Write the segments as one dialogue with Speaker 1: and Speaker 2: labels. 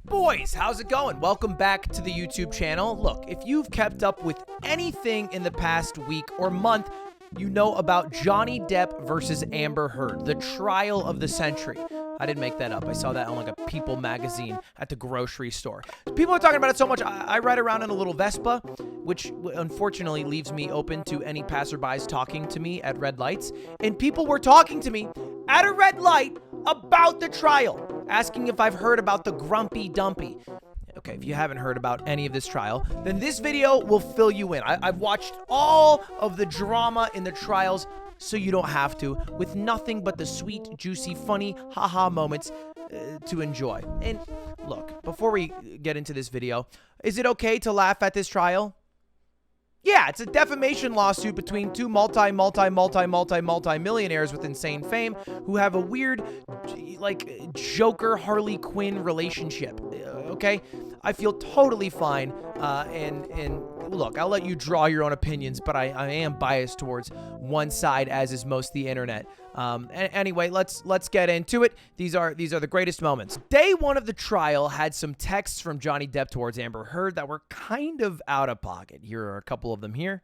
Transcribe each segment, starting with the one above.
Speaker 1: Boys, how's it going? Welcome back to the YouTube channel. Look, if you've kept up with anything in the past week or month, you know about Johnny Depp versus Amber Heard, the trial of the century. I didn't make that up. I saw that on like a People magazine at the grocery store. People are talking about it so much, I ride around in a little Vespa, which unfortunately leaves me open to any passerbys talking to me at red lights. And people were talking to me at a red light about the trial, asking if I've heard about the Grumpy Dumpy. Okay, if you haven't heard about any of this trial, then this video will fill you in. I've watched all of the drama in the trials, so you don't have to, with nothing but the sweet, juicy, funny, haha moments to enjoy. And look, before we get into this video, is it okay to laugh at this trial? Yeah, it's a defamation lawsuit between two multi-millionaires with insane fame who have a weird, like, Joker Harley Quinn relationship, okay? I feel totally fine, and look, I'll let you draw your own opinions, but I am biased towards one side, as is most of the internet. Anyway, let's get into it. These are the greatest moments. Day one of the trial had some texts from Johnny Depp towards Amber Heard that were kind of out of pocket. Here are a couple of them here.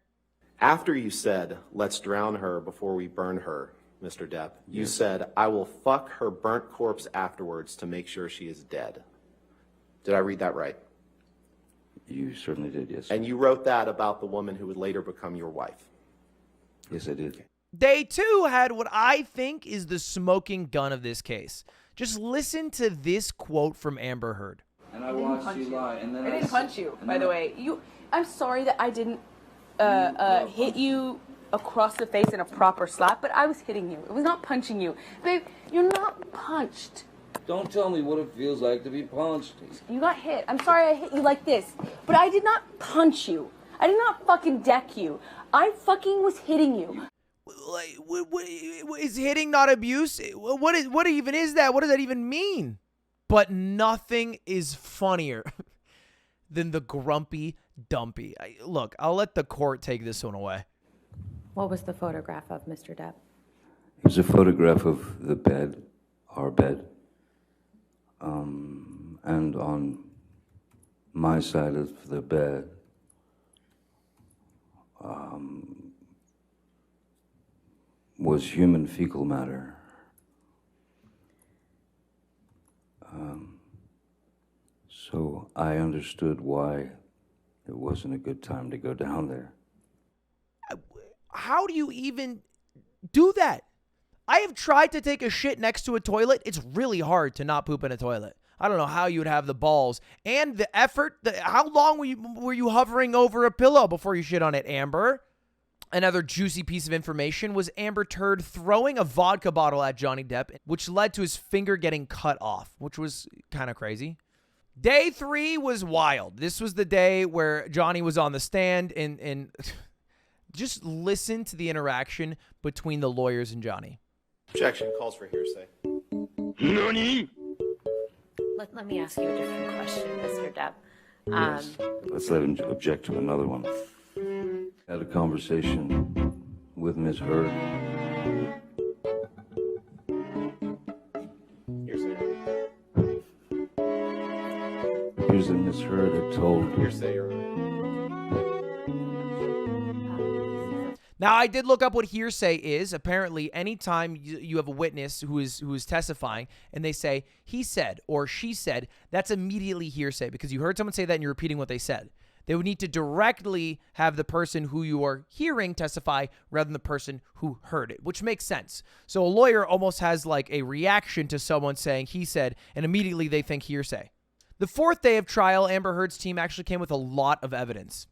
Speaker 2: After you said, "Let's drown her before we burn her," Mr. Depp, you said, "I will fuck her burnt corpse afterwards to make sure she is dead." Did I read that right?
Speaker 3: You certainly did, yes.
Speaker 2: And you wrote that about the woman who would later become your wife?
Speaker 3: Yes, I did.
Speaker 1: Day two had what I think is the smoking gun of this case. Just listen to this quote from Amber Heard.
Speaker 4: And I watched you lie, and then
Speaker 5: I didn't punch you, by the way. I'm sorry that I didn't hit you across the face in a proper slap, but I was hitting you. It was not punching you. Babe, you're not punched.
Speaker 4: Don't tell me what it feels like to be punched.
Speaker 5: You got hit. I'm sorry I hit you like this, but I did not punch you. I did not fucking deck you. I fucking was hitting you.
Speaker 1: Like, what is hitting not abuse? What even is that? What does that even mean? But nothing is funnier than the Grumpy Dumpy. Look, I'll let the court take this one away.
Speaker 6: What was the photograph of, Mr. Depp?
Speaker 3: It was a photograph of the bed, our bed, and on my side of the bed, was human fecal matter. So I understood why it wasn't a good time to go down there.
Speaker 1: How do you even do that? I have tried to take a shit next to a toilet. It's really hard to not poop in a toilet. I don't know how you would have the balls and the effort. How long were you hovering over a pillow before you shit on it, Amber? Another juicy piece of information was Amber Heard throwing a vodka bottle at Johnny Depp, which led to his finger getting cut off, which was kind of crazy. Day three was wild. This was the day where Johnny was on the stand, and just listen to the interaction between the lawyers and Johnny.
Speaker 2: Objection calls for hearsay.
Speaker 3: NANI?
Speaker 6: Let me ask you a different question, Mr. Depp.
Speaker 3: Yes. Let's let him object to another one. Had a conversation with Ms. Heard.
Speaker 2: Hearsay.
Speaker 3: Here's that Ms. Heard had told.
Speaker 2: Hearsay.
Speaker 1: Now, I did look up what hearsay is. Apparently, anytime you have a witness who is testifying and they say, he said or she said, that's immediately hearsay because you heard someone say that and you're repeating what they said. They would need to directly have the person who you are hearing testify rather than the person who heard it, which makes sense. So a lawyer almost has like a reaction to someone saying he said, and immediately they think hearsay. The fourth day of trial, Amber Heard's team actually came with a lot of evidence.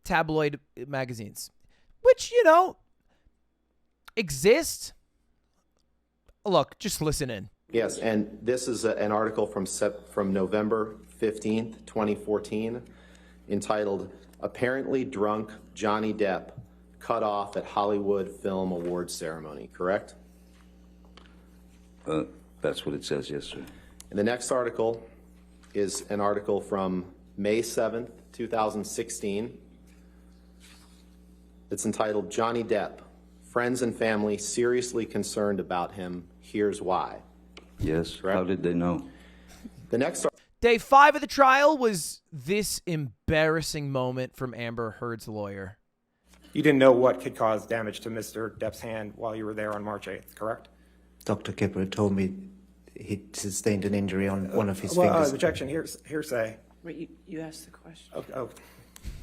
Speaker 1: Tabloid magazines, which, you know, exist. Look, just listen in.
Speaker 2: Yes, and this is an article from November 15th, 2014, entitled, "Apparently Drunk Johnny Depp Cut Off at Hollywood Film Awards Ceremony," correct?
Speaker 3: That's what it says, yes, sir.
Speaker 2: And the next article is an article from May 7th, 2016. It's entitled, "Johnny Depp, Friends and Family Seriously Concerned About Him. Here's Why."
Speaker 3: Yes,
Speaker 2: Correct.
Speaker 3: how did they know?
Speaker 2: The next
Speaker 1: Day 5 of the trial was this embarrassing moment from Amber Heard's lawyer.
Speaker 7: You didn't know what could cause damage to Mr. Depp's hand while you were there on March 8th, correct?
Speaker 8: Dr. Kipper told me he sustained an injury on one of his fingers.
Speaker 7: Objection, hearsay.
Speaker 9: Wait, you asked the question.
Speaker 7: Oh,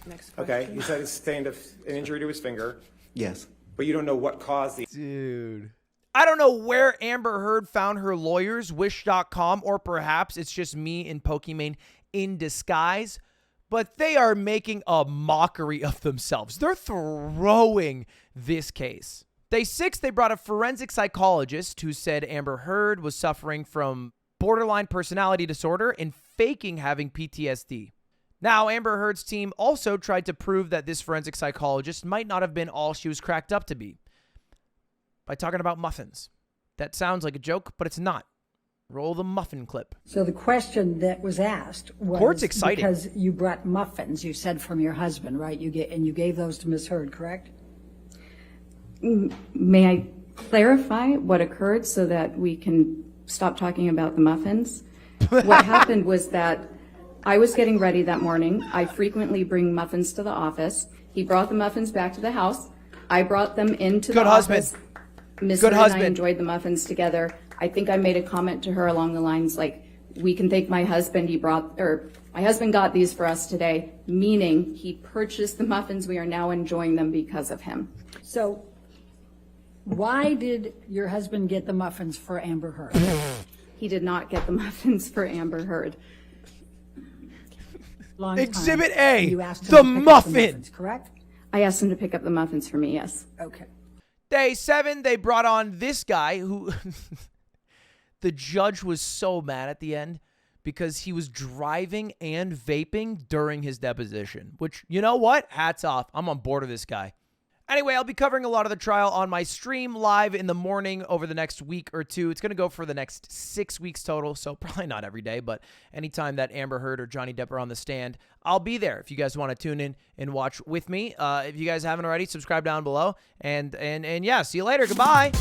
Speaker 9: Next question.
Speaker 7: okay. He said he sustained an injury to his finger,
Speaker 8: Yes.
Speaker 7: but you don't know what caused the...
Speaker 1: Dude. I don't know where Amber Heard found her lawyers, Wish.com, or perhaps it's just me and Pokimane in disguise, but they are making a mockery of themselves. They're throwing this case. Day 6, they brought a forensic psychologist who said Amber Heard was suffering from borderline personality disorder and faking having PTSD. Now, Amber Heard's team also tried to prove that this forensic psychologist might not have been all she was cracked up to be by talking about muffins. That sounds like a joke, but it's not. Roll the muffin clip.
Speaker 10: So the question that was asked was
Speaker 1: Court's exciting.
Speaker 10: Because you brought muffins, you said from your husband, right? You gave those to Ms. Heard, correct?
Speaker 11: May I clarify what occurred so that we can stop talking about the muffins? What happened was that I was getting ready that morning. I frequently bring muffins to the office. He brought the muffins back to the house. I brought them into the office. Mr. and I enjoyed the muffins together. I think I made a comment to her along the lines like, we can thank my husband. My husband got these for us today, meaning he purchased the muffins. We are now enjoying them because of him.
Speaker 10: So why did your husband get the muffins for Amber Heard?
Speaker 11: He did not get the muffins for Amber Heard.
Speaker 1: Exhibit A,
Speaker 10: You asked him
Speaker 1: the
Speaker 10: to pick up
Speaker 1: muffin.
Speaker 10: muffins, correct?
Speaker 11: I asked him to pick up the muffins for me, yes.
Speaker 10: Okay.
Speaker 1: Day 7, they brought on this guy who the judge was so mad at the end because he was driving and vaping during his deposition, which, you know what? Hats off. I'm on board with this guy. Anyway, I'll be covering a lot of the trial on my stream live in the morning over the next week or two. It's going to go for the next 6 weeks total, so probably not every day, but anytime that Amber Heard or Johnny Depp are on the stand, I'll be there if you guys want to tune in and watch with me. If you guys haven't already, subscribe down below. And yeah, see you later. Goodbye.